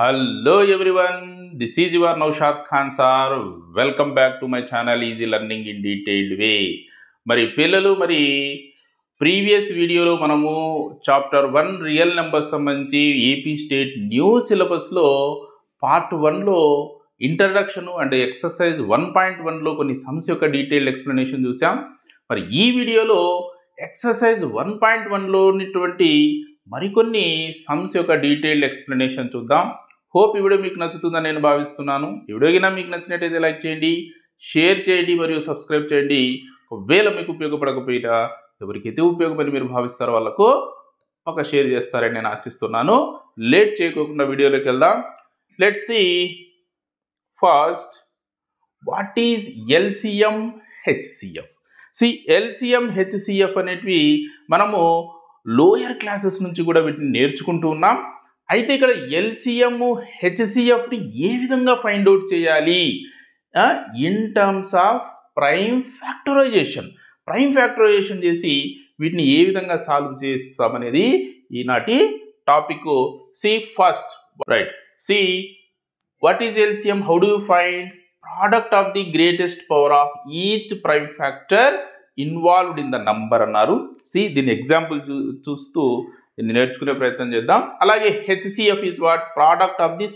Hello everyone, this is your Naushad Khan sir. Welcome back to my channel Easy Learning in Detailed Way. మరి పిల్లలు previous వీడియోలో మనము chapter 1 real numbers సంబంధించి AP state new సిలబస్లో part 1లో introduction and exercise 1.1లో కొన్ని sums యొక్క detailed explanation చూసాం. మరి ఈ వీడియోలో ఎక్సర్సైజ్ 1.1లో ఉన్నటువంటి మరికొన్ని సమ్స్ యొక్క డీటెయిల్డ్ ఎక్స్ప్లెనేషన్ చూద్దాం. హోప్ ఈ వీడియో మీకు నచ్చుతుందని నేను భావిస్తున్నాను. ఈ వీడియో కింద మీకు నచ్చినట్టయితే లైక్ చేయండి, షేర్ చేయండి మరియు సబ్స్క్రైబ్ చేయండి. ఒకవేళ మీకు ఉపయోగపడకపోయినా ఎవరికైతే ఉపయోగపడి మీరు భావిస్తారో వాళ్ళకు ఒక షేర్ చేస్తారని నేను ఆశిస్తున్నాను. లేట్ చేయకుండా వీడియోలోకి వెళ్దాం. Let's see first what is LCM HCF. LCM HCF అనేటివి మనము లోయర్ క్లాసెస్ నుంచి కూడా వీటిని నేర్చుకుంటూ ఉన్నాం. అయితే ఇక్కడ ఎల్సిఎం హెచ్సిఎఫ్ని ఏ విధంగా ఫైండ్ అవుట్ చేయాలి in terms of prime factorization చేసి వీటిని ఏ విధంగా సాల్వ్ చేస్తామనేది ఈనాటి topic. First right what is LCM, how do you find product of the greatest power of each prime factor involved in the number అన్నారు. దీని example చూస్తూ దీన్ని నేర్చుకునే ప్రయత్నం చేద్దాం. అలాగే HCF is what, product of the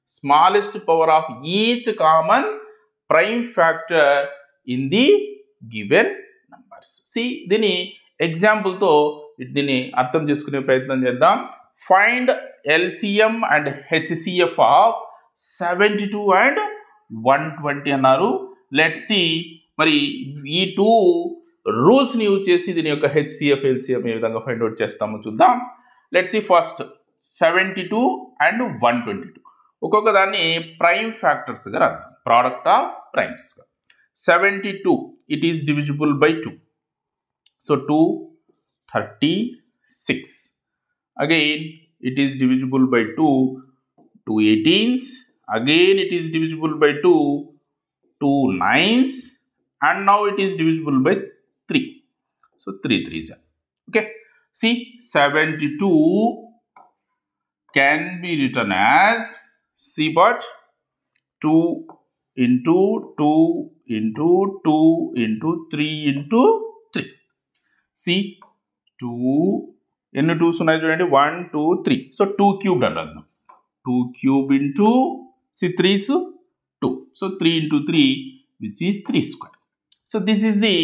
smallest power of each common prime factor in the given numbers. దీని ఎగ్జాంపుల్తో దీన్ని అర్థం చేసుకునే ప్రయత్నం చేద్దాం. Find LCM and HCF of 72 and 120 అన్నారు. లెట్స్ సి మరి ఈ టూ రూల్స్ని యూజ్ చేసి దీని యొక్క హెచ్సిఎఫ్ ఎల్సిఎం ఏ విధంగా ఫైండ్ అవుట్ చేస్తామో చూద్దాం. లెట్స్ సి ఫస్ట్ 72 and 122 ఒక్కొక్క దాన్ని ప్రైమ్ ఫ్యాక్టర్స్గా రాద్దాం, ప్రోడక్ట్ ఆఫ్ ప్రైమ్స్గా. 72 it is divisible by 2, so 236. Again it is divisible by 2, 2 18s. Again it is divisible by 2, 2 9s, and now it is divisible by 3, so 3 3s. Okay, 72 can be written as but 2 into 2 into 2 into 3 into 3. 2 ఎన్ని 2s ఉన్నాయి చూడండి, 1 2 3, so 2 cubed అన్నది 2 cube into 3s 2, so 3 into 3 which is 3 square. So this is the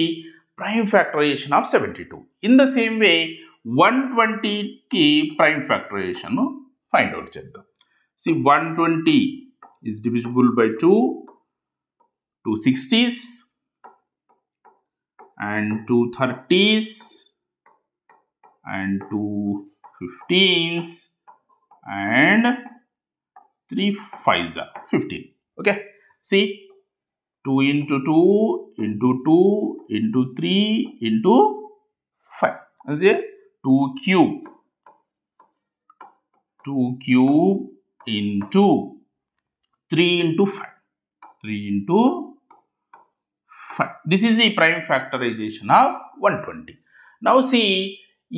prime factorization of 72. In the same way 120 ki prime factorization find out cheddam. 120 is divisible by 2, 2 60s and 2 30s and 2 15s and 3 5s are 15. Okay, 2 into 2 into 2 into 3 into 5. And 2 cube into 3 into 5, 3 into 5. This is the prime factorization of 120. Now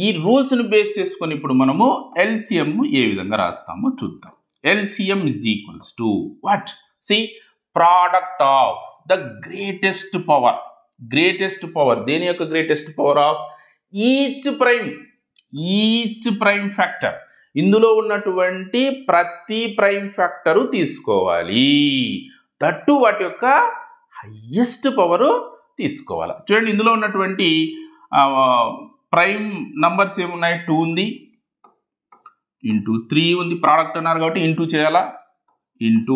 ఈ రూల్స్ని base చేసుకొని ఇప్పుడు మనము LCM ఏ విధంగా రాస్తామో చూద్దాం. LCM is equals to what? Product of the greatest power. దేని యొక్క greatest power of each prime factor. ఇందులో ఉన్నటువంటి ప్రతి ప్రైమ్ ఫ్యాక్టరు తీసుకోవాలి, దట్టు వాటి యొక్క హైయెస్ట్ పవర్ తీసుకోవాలి. చూడండి, ఇందులో ఉన్నటువంటి ప్రైమ్ నంబర్స్ ఏమున్నాయి, 2 ఉంది, ఇంటూ 3 ఉంది, ప్రోడక్ట్ అన్నారు కాబట్టి ఇంటూ చేయాలా, ఇంటూ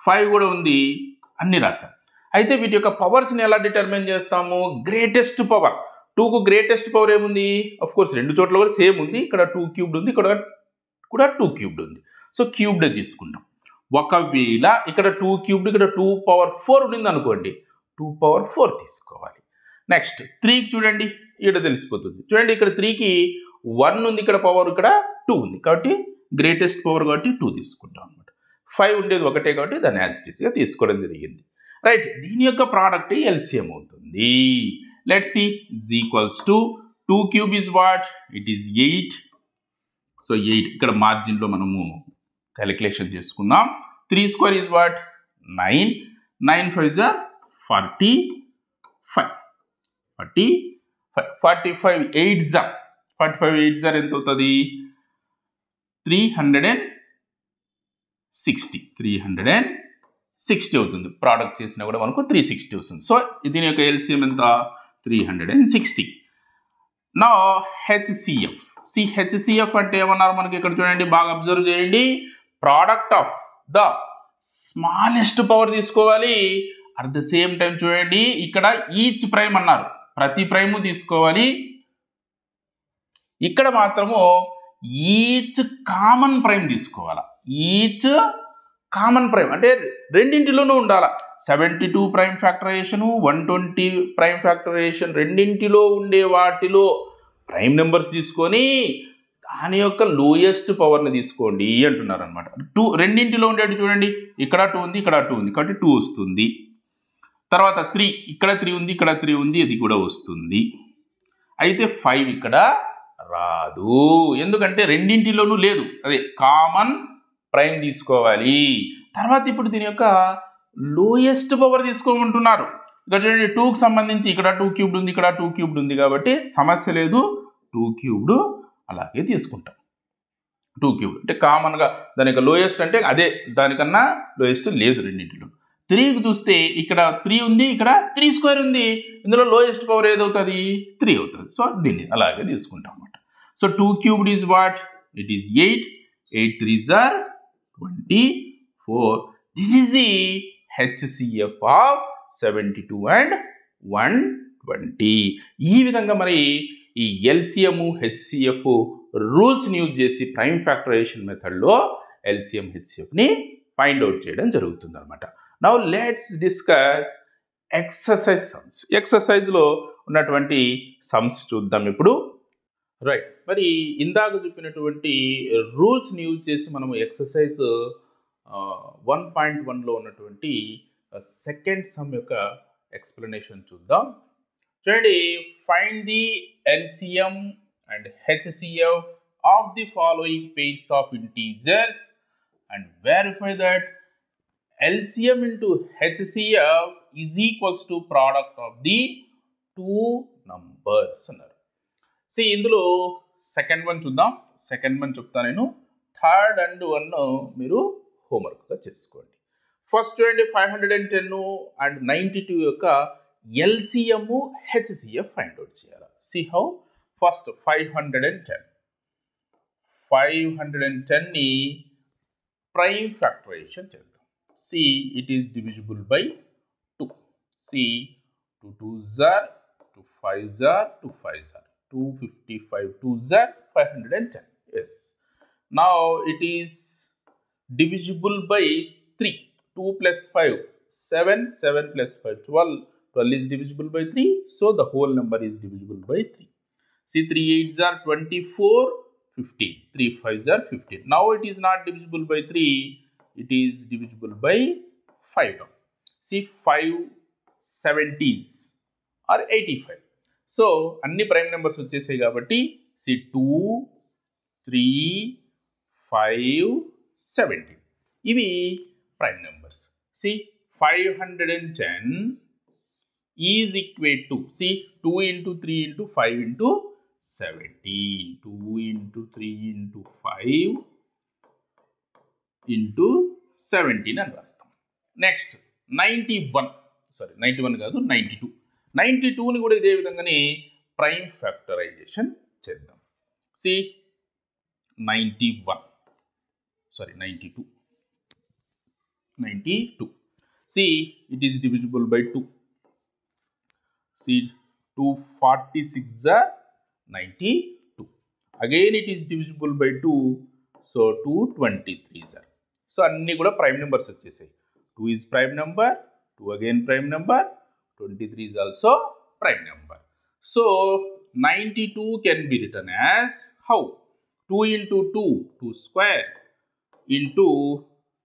5 కూడా ఉంది, అన్ని రాసాం. అయితే వీటి యొక్క పవర్స్ని ఎలా డిటర్మిన్ చేస్తాము? గ్రేటెస్ట్ పవర్ 2కు గ్రేటెస్ట్ పవర్ ఏముంది, అఫ్ కోర్స్ రెండు చోట్ల కూడా సేమ్ ఉంది. ఇక్కడ 2 క్యూబ్డ్ ఉంది, ఇక్కడ కూడా 2 క్యూబ్డ్ ఉంది, సో క్యూబ్డే తీసుకుంటాం. ఒకవేళ ఇక్కడ 2 క్యూబ్డ్ ఇక్కడ 2 పవర్ 4 ఉంది అనుకోండి, 2 పవర్ 4 తీసుకోవాలి. నెక్స్ట్ 3కి చూడండి, ఇక్కడ తెలిసిపోతుంది. చూడండి, ఇక్కడ 3కి 1 ఉంది, ఇక్కడ పవర్ ఇక్కడ 2 ఉంది, కాబట్టి గ్రేటెస్ట్ పవర్ కాబట్టి 2 తీసుకుంటాం అనమాట. 5 ఉండేది ఒకటే కాబట్టి దాన్ని యాజ్ ఇట్ ఈస్గా తీసుకోవడం జరిగింది. రైట్, దీని యొక్క ప్రోడక్ట్ ఎల్సిఎం అవుతుంది. Let's see is equals to 2 cube is what, it is 8. So 8 ఇక్కడ మార్జిన్లో మనము క్యాలిక్యులేషన్ చేసుకుందాం. 3 square is what? 9. 9 5s are 45. 45 8s are 45 8s are ఎంత అవుతుంది? 360 అవుతుంది. ప్రోడక్ట్ చేసినా కూడా మనకు 360 వస్తుంది. సో దీని యొక్క ఎల్సిఎం ఎంత? 360. నా హెచ్సిఎఫ్. హెచ్సిఎఫ్ అంటే ఏమన్నారు మనకి ఇక్కడ చూడండి, బాగా అబ్జర్వ్ చేయండి. Product of the smallest power తీసుకోవాలి. అట్ ద సేమ్ టైం చూడండి, ఇక్కడ ఈచ్ ప్రైమ్ అన్నారు, ప్రతి ప్రైము తీసుకోవాలి. ఇక్కడ మాత్రము ఈచ్ కామన్ ప్రైమ్ తీసుకోవాలా. ఈచ్ కామన్ ప్రైమ్ అంటే రెండింటిలోనూ ఉండాల. 72 ప్రైమ్ ఫ్యాక్టరైజేషన్, 120 ప్రైమ్ ఫ్యాక్టరైజేషన్, రెండింటిలో ఉండే వాటిలో ప్రైమ్ నెంబర్స్ తీసుకొని దాని యొక్క లోయెస్ట్ పవర్ని తీసుకోండి అంటున్నారు అనమాట. 2 రెండింటిలో ఉండేది చూడండి, ఇక్కడ 2 ఉంది, ఇక్కడ 2 ఉంది, కాబట్టి 2 వస్తుంది. తర్వాత 3, ఇక్కడ 3 ఉంది, ఇక్కడ 3 ఉంది, ఇది కూడా వస్తుంది. అయితే 5 ఇక్కడ రాదు, ఎందుకంటే రెండింటిలోనూ లేదు. అదే కామన్ ప్రైమ్ తీసుకోవాలి. తర్వాత ఇప్పుడు దీని యొక్క లోయెస్ట్ పవర్ తీసుకోమంటున్నారు. ఇక్కడ చూడండి, 2కి సంబంధించి ఇక్కడ 2 క్యూబ్డ్ ఉంది, ఇక్కడ 2 క్యూబ్డ్ ఉంది, కాబట్టి సమస్య లేదు. 2 క్యూబ్డ్ అలాగే తీసుకుంటాం. 2 క్యూబ్డ్ అంటే కామన్గా దాని యొక్క లోయెస్ట్ అంటే అదే, దానికన్నా లోయెస్ట్ లేదు రెండింటిలో. 3కి చూస్తే ఇక్కడ 3 ఉంది, ఇక్కడ 3 స్క్వేర్ ఉంది, ఇందులో లోయెస్ట్ పవర్ ఏదవుతుంది? 3 అవుతుంది. సో దీన్ని అలాగే తీసుకుంటాం అన్నమాట. So 2 cubed is what? It is 8. 8 3s are 24. This is the HCF of 72 and 120. ఈ విధంగా మరి ఈ ఎల్సిఎం హెచ్సిఎఫ్ రూల్స్ని యూజ్ చేసి ప్రైమ్ ఫ్యాక్టరైజేషన్ మెథడ్లో ఎల్సిఎం హెచ్సిఎఫ్ని ఫైండ్ అవుట్ చేయడం జరుగుతుంది అనమాట. Now let's discuss exercise sums. ఎక్సర్సైజ్లో ఉన్నటువంటి సమ్స్ చూద్దాం ఇప్పుడు. రైట్, మరి ఇందాక చెప్పినటువంటి రూల్స్ని యూజ్ చేసి మనము ఎక్సర్సైజ్ 1.1లో ఉన్నటువంటి సెకండ్ సమ్ యొక్క ఎక్స్ప్లెనేషన్ చూద్దాం. చూడండి, find the LCM and HCF of the following pairs of integers and verify that LCM into HCF is equals to product of the 2 numbers అన్నారు. ఇందులో సెకండ్ వన్ చూద్దాం. Second one చెప్తా నేను, third and 1 మీరు హోంవర్క్గా చేసుకోండి. First చూడండి, 510 and 92 యొక్క LCM HCF find out చేయాలి. See how. ఫస్ట్ 510ని ప్రైమ్ ఫ్యాక్టరైజేషన్ చేద్దాం. See it is divisible by 2. See 2 2s are 2 5s are 2 5s are 255 2s are 510. Yes. Now it is divisible by 3. 2 plus 5 7, 7 plus 5 12. 12 is divisible by 3, so the whole number is divisible by 3. See, 3 8s are 24, 15. 3 5s are 15. Now it is not divisible by 3, it is divisible by 5 now. See, 5 70s are 85. So అన్ని prime numbers వచ్చేసాయి కాబట్టి see 2 3 5 70 ఇవి prime numbers. See 510 is equal to see 2 into 3 into 5 into 17. 2 into 3 into 5 into 17 అని రాస్తాం. Next 91 కాదు 92. 92ని కూడా ఇదే విధంగానే ప్రైమ్ ఫ్యాక్టరైజేషన్ చేద్దాం. See 92. See it is divisible by 2. See 246 are 92. Again it is divisible by 2. So 223s are. So అన్నీ కూడా prime numbers వచ్చేసాయి. 2 is prime number, 2 again prime number, 23 is also prime number. So 92 can be written as how? 2 into 2, 2 square into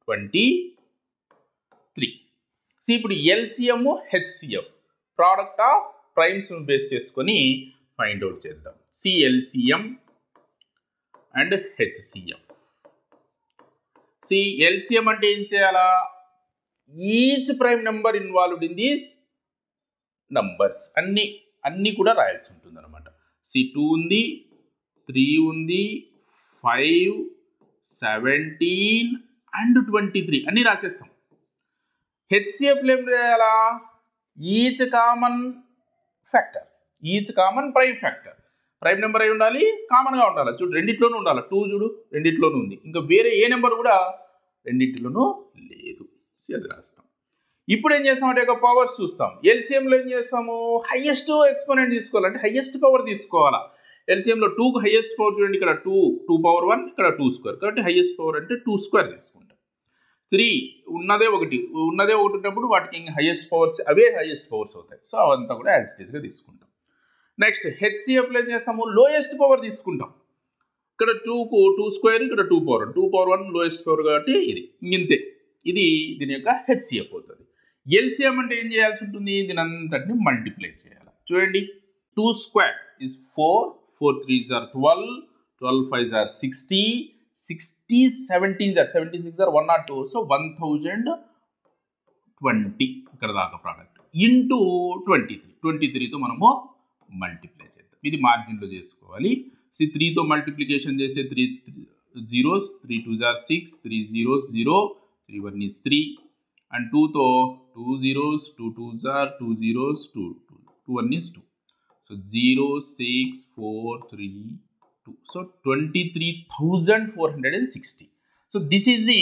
23. See, ఇప్పుడు LCM HCF product of primes base చేసుకొని find out చేద్దాం. LCM and HCF. See LCM అంటే ఏం చేయాలా, each prime number involved in these numbers అన్నీ కూడా రాయాల్సి ఉంటుంది అనమాట. సి 2 ఉంది, 3 ఉంది, 5, 17 అండ్ 23 అన్నీ రాసేస్తాం. హెచ్సిఎఫ్లో ఏం చేయాలా, each common factor, each common prime factor, prime number అయి ఉండాలి, కామన్గా ఉండాలి. చూడు రెండిట్లోనూ ఉండాలి, 2 చూడు రెండిట్లోనూ ఉంది, ఇంకా వేరే ఏ నెంబర్ కూడా రెండిట్లోనూ లేదు. సో అది రాస్తాం. ఇప్పుడు ఏం చేస్తామంటే ఒక పవర్స్ చూస్తాం. ఎల్సిఎంలో ఏం చేస్తాము, హైయెస్ట్ ఎక్స్పోనెంట్ తీసుకోవాలంటే హైయెస్ట్ పవర్ తీసుకోవాలా. ఎల్సిఎంలో 2కు హైయెస్ట్ పవర్ చూడండి, ఇక్కడ 2 పవర్ 1, ఇక్కడ 2 స్క్వేర్, కాబట్టి హైయెస్ట్ పవర్ అంటే 2 స్క్వేర్ తీసుకుంటాం. 3 ఉన్నదే ఒకటి ఉన్నప్పుడు వాటికి ఇంకా హైయెస్ట్ పవర్స్ అవే హైయెస్ట్ పవర్స్ అవుతాయి. సో అవంతా కూడా యాజ్ ఇట్ ఈస్గా తీసుకుంటాం. నెక్స్ట్ హెచ్సిఎఫ్లో ఏం చేస్తాము, లోయెస్ట్ పవర్ తీసుకుంటాం. ఇక్కడ 2కు 2 స్క్వేర్, ఇక్కడ 2 పవర్ 1 లోయెస్ట్ పవర్ కాబట్టి ఇది ఇంతే. ఇది దీని యొక్క హెచ్సిఎఫ్ అవుతుంది. ఎల్సిఎం అంటే ఏం చేయాల్సి ఉంటుంది, దీని అంతటిని మల్టిప్లై చేయాలి. చూడండి 2 square is 4, 4 3s are 12, 12 5s are 60, 60 17s are 76 are 102, so 1020 ఇక్కడ దాకా ప్రోడక్ట్ ఇంటూ 23తో మనము మల్టిప్లై చేద్దాం. ఇది మార్జిన్లో చేసుకోవాలి. 3తో మల్టిప్లికేషన్ చేసే 3 zeros, 3 2s are 6, 3 zeros 0, 3 1 is 3 and 2తో 2 zeros, 2 2s are 2 zeros, 2 1 is 2. So 0 6 4 3 2. So 23,460. So this is the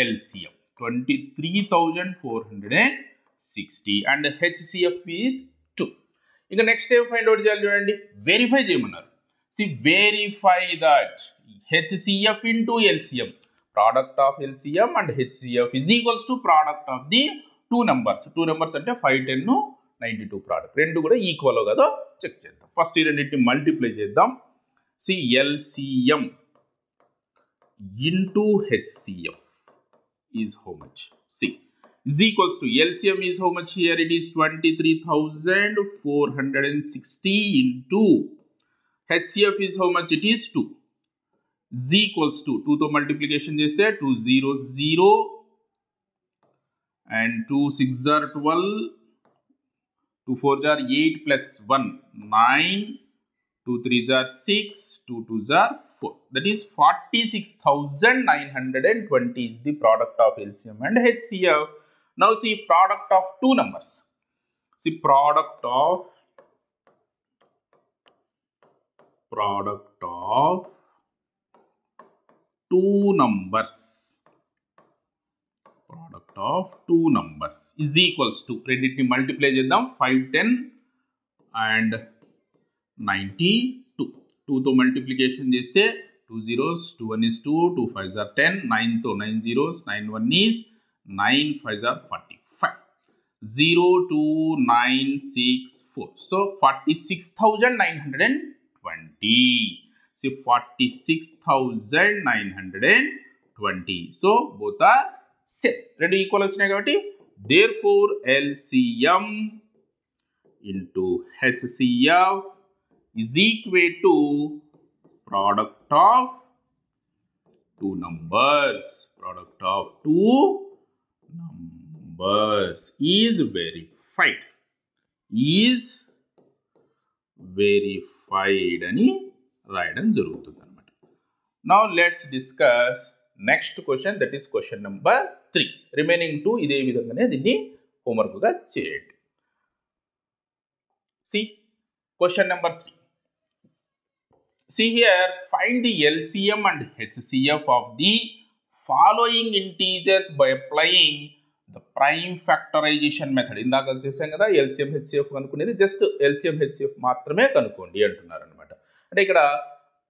LCM, 23,460 and HCF is 2. ఇంకా next ఏం ఫైండ్ అవుట్ చేయాలి చూడండి, వెరిఫై చేయమన్నారు. Verify that HCF into LCM, product of LCM and HCF is equals to product of the two numbers అంటే 5 10 92 product రెండు కూడా equal కదా check చేద్దాం. ఫస్ట్ ఈ రెండింటిని మల్టిప్లై చేద్దాం. LCM into HCF is how much? Is equals to LCM is how much here? It is 23,460 into HCF is how much? It is 2. Is equals to 2తో multiplication చేస్తే 2 0 0 and 2 6s are 12, 2 4s are 8 plus 1 9, 2 3s are 6, 2 2s are 4. That is 46,920 is the product of LCM and HCF. Now see product of two numbers. Product of two numbers. Product of two numbers is equals to రెండింటిని multiply చేద్దాం. 5 10 and 92. 2తో multiplication చేస్తే 2 zeros, 2 1 is 2, 2 5s are 10, 9తో 9 zeros, 9 1 is 9 5s are 45. 0 2 9 6 4. So 46,920. 46,920. So both are same. రెండు equal వచ్చినాయి కాబట్టి therefore LCM into HCF is equal to product of two numbers. Product of two numbers is verified. అని రాయడం జరుగుతుంది అన్నమాట. Now let's discuss next question, that is question number 3. Remaining 2 ఇదే విధంగానే దీన్ని హోంవర్క్గా చేయండి. See question number 3. See here, find the LCM and HCF of the following integers by applying the prime factorization method. ఇందాక చేసాం కదా LCM HCF కనుక్కునేది, just LCM HCF మాత్రమే కనుక్కోండి అంటున్నారు అనమాట. అంటే ఇక్కడ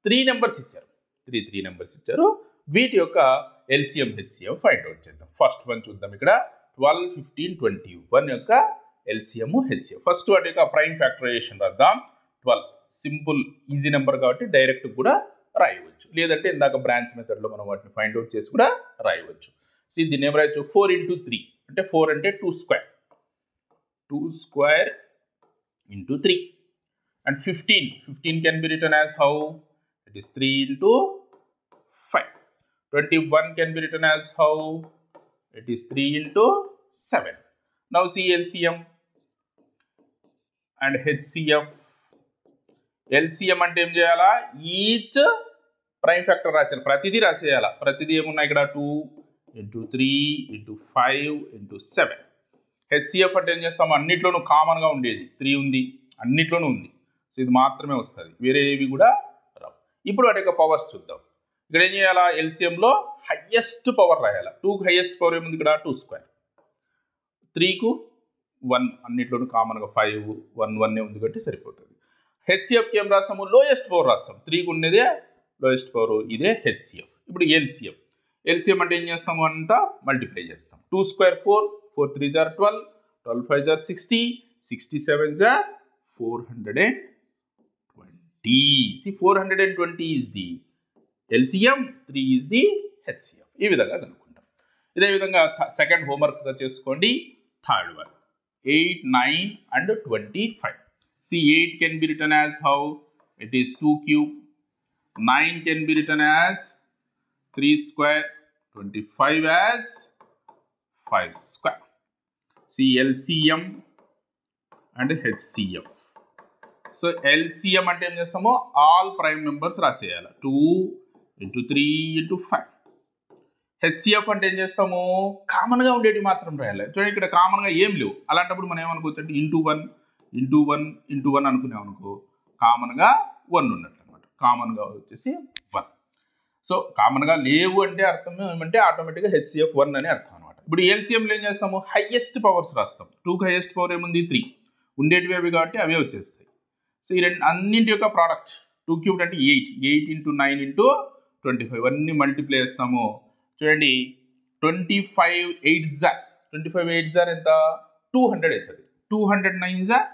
3 నెంబర్స్ ఇచ్చారు, 3 నెంబర్స్ ఇచ్చారు, వీటి యొక్క LCM HCF ఫైండ్ అవుట్ చేద్దాం. ఫస్ట్ వన్ చూద్దాం. ఇక్కడ 12 15 21 యొక్క LCM HCF. ఫస్ట్ వాటి యొక్క ప్రైమ్ ఫ్యాక్టరైజేషన్ రాద్దాం. 12 సింపుల్ ఈజీ నెంబర్ కాబట్టి డైరెక్ట్ కూడా రాయవచ్చు, లేదంటే ఇందాక బ్రాంచ్ మెథడ్లో మనం వాటిని ఫైండ్ అవుట్ చేసి కూడా రాయవచ్చు. దీన్ని ఏం రాయొచ్చు, 4 into 3 అంటే 4 అంటే 2 square, 2 square into 3 and 15 can be written as how? It is 3 into 5. 21 can be written as how? It is 3 into 7. Now see LCM and HCF. LCM అంటే ఏం చేయాలా? ఈచ్ ప్రైమ్ ఫ్యాక్టర్ రాసేయాలి, ప్రతిదీ రాసేయాలా. ప్రతిదీ ఏమున్నాయి ఇక్కడ? 2 into 3 into 5 into 7. HCF అంటే ఏం చేస్తాము? అన్నిట్లోనూ కామన్గా ఉండేది 3 ఉంది, అన్నిట్లోనూ ఉంది. సో ఇది మాత్రమే వస్తుంది, వేరే ఏవి కూడా రావు. ఇప్పుడు వాటి యొక్క పవర్స్ చూద్దాం. ఇక్కడ ఏం చేయాలా? ఎల్సిఎంలో హయ్యెస్ట్ పవర్ రాయాలి. 2కు హయ్యెస్ట్ పవర్ ఏముంది ఇక్కడ? 2 స్క్వేర్. 3కు 1, అన్నిట్లోనూ కామన్గా 5, 1 1 ఉంది కాబట్టి సరిపోతుంది. హెచ్సిఎఫ్కి ఏం రాస్తాము? లోయెస్ట్ పవర్ రాస్తాం. 3కు ఉన్నదే లోయెస్ట్ పవర్, ఇదే హెచ్సిఎఫ్. ఇప్పుడు ఎల్సిఎం. ఎల్సిఎం అంటే ఏం చేస్తాము? అంతా మల్టిప్లై చేస్తాం. 2 స్క్వేర్ 4, 4 3 జార్ 12, 12 5 జార్ 60, 67 జార్ 420. See, 420 is the LCM, 3 is the HCF. ఈ విధంగా కనుక్కుంటాం. ఇదే విధంగా సెకండ్ హోంవర్క్గా చేసుకోండి. Third one 8, 9 and 25. See, 8 can be written as how? It is 2 cube. 9 can be written as 3 square. 25 as 5 square. See, LCM and HCF. So LCM అంటే ఏం చేస్తామో? All prime numbers రాసేయాలి. 2 into 3 into 5. HCF అంటే ఏం చేస్తాము? కామన్గా ఉండేవి మాత్రం రాయాలి. చూడండి, ఇక్కడ కామన్గా ఏం లేవు. అలాంటప్పుడు మనం ఏమనుకోవచ్చు అంటే ఇంటూ 1 into 1 into 1 అనుకునేమనుకో, కామన్గా 1 ఉన్నట్లు అనమాట. కామన్గా వచ్చేసి 1. సో కామన్గా లేవు అంటే అర్థం ఏమంటే ఆటోమేటిక్గా హెచ్సిఎఫ్ 1 అని అర్థం అనమాట. ఇప్పుడు ఎల్సిఎంలో ఏం చేస్తాము? హయ్యెస్ట్ పవర్స్ రాస్తాం. 2కి హయ్యెస్ట్ పవర్ ఏముంది? 3. ఉండేటివి అవి కాబట్టి అవే వచ్చేస్తాయి. సో ఈ రెండు అన్నింటి యొక్క ప్రోడక్ట్ 2 క్యూబ్డ్ అంటే 8, 8 into 9 into 25, అన్నీ మల్టిప్లై చేస్తాము. చూడండి, 25 8 జార్ 25 8 జార్ ఎంత? 200 అవుతుంది. 200 9 jar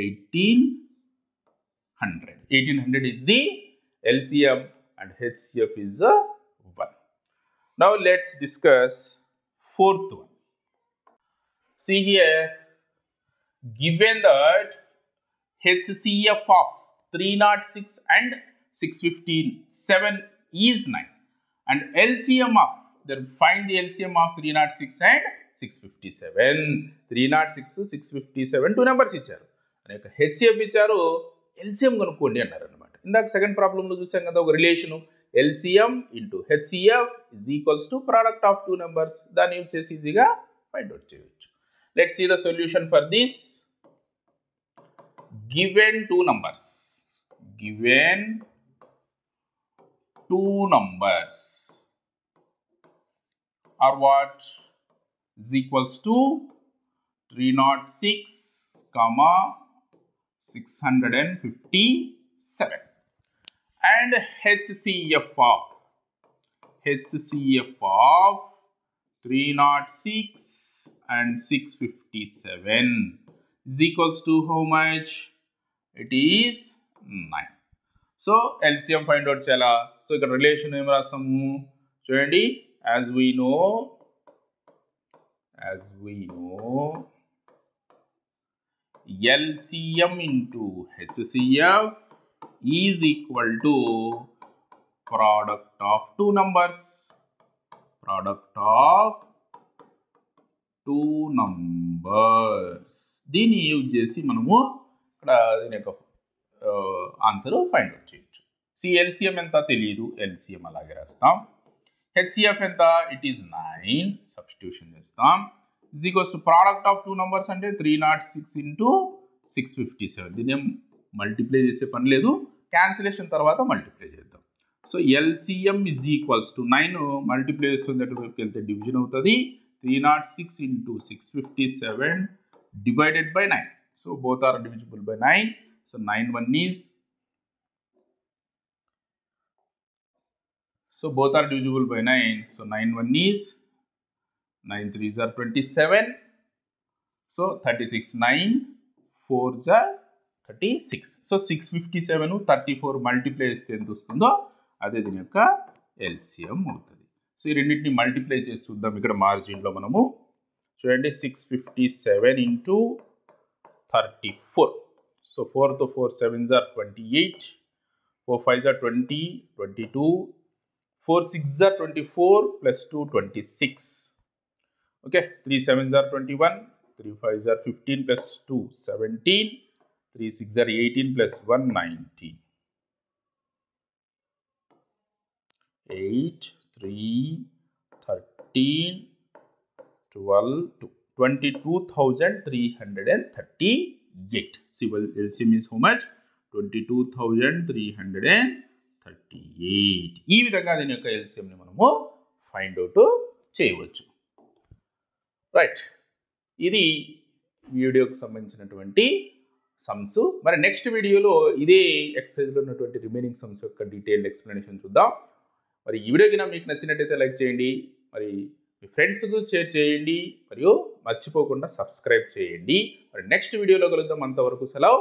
1800. 1800 is the LCM and HCF is 1. Now let's discuss fourth one. See here, given that HCF of 306 and 657 is 9 and LCM of, then find the LCM of 306 and 657. 306 657 2 numbers ఇచ్చారు, అనేక HCF ఇచ్చారు, LCM కనుక్కోండి అన్నారు అనమాట. ఇందాక second ప్రాబ్లంలో చూసాం కదా ఒక relation, LCM into HCF is equals to product of 2 numbers. దాన్ని యూజ్ చేసి ఈజీగా ఫైండ్ అవుట్ చేయవచ్చు. Let's see the solution for this. Given 2 numbers, given 2 numbers are what? Is equals to 306, 657 and HCF of 306 and 657 is equals to how much? It is 9. So LCM find out చేయాలా. So ఇక్కడ relation ఏం రాస్తాము చూడండి, as we know LCM into HCF is equal to product of 2 numbers. దీన్ని use చేసి మనము ఇక్కడ దీని యొక్క ఆన్సర్ ఫైండ్ అవుట్ చేయొచ్చు. LCM ఎంత తెలియదు, LCM అలాగే రాస్తాం. HCF ఎంత? ఇట్ ఈస్ 9, సబ్స్టిట్యూషన్ చేస్తాం. Is equals to product of 2 numbers అంటే 306 into 657. దీన్ని ఏం మల్టిప్లై చేసే పని లేదు, క్యాన్సిలేషన్ తర్వాత మల్టిప్లై చేద్దాం. So LCM is equals to 9 multiply చేస్తుంది అటువైపుకి వెళ్తే డివిజన్ అవుతుంది. 306 into 657 divided by 9. So both are divisible by 9. So 9 1 is, so both are divisible by 9. So 9 1 is, 9 3s are 27. So 36, 9 4s are 36. So 657 34 multiply చేస్తే ఎంత వస్తుందో అదే దీని యొక్క LCM అవుతుంది. సో ఈ రెండింటిని మల్టిప్లై చేసి చూద్దాం. ఇక్కడ మార్జిన్లో మనము చూడండి 657 into 34. So 4 to 4 7s are 28, 4 5s are 20, 22, 4 6s are 24 plus 2 26. Okay, 3 7s are 21, 3 5s are 15 plus 2 17, 3 6s are 18 plus 1 19. 8 3 13 12 22,338. See, well, LCM is how much? 22,338. ఈ విధంగా దీని యొక్క LCM ని మనము ఫైండ్ అవుట్ చేయవచ్చు. రైట్, ఇది వీడియోకి సంబంధించినటువంటి సమ్స్. మరి నెక్స్ట్ వీడియోలో ఇదే ఎక్సర్సైజ్లో ఉన్నటువంటి రిమైనింగ్ సమ్స్ యొక్క డీటెయిల్డ్ ఎక్స్ప్లెనేషన్ చూద్దాం. మరి ఈ వీడియో కింద మీకు నచ్చినట్టయితే లైక్ చేయండి, మరి మీ ఫ్రెండ్స్కు షేర్ చేయండి, మరియు మర్చిపోకుండా సబ్స్క్రైబ్ చేయండి. మరి నెక్స్ట్ వీడియోలో కలుద్దాం. అంతవరకు సెలవు.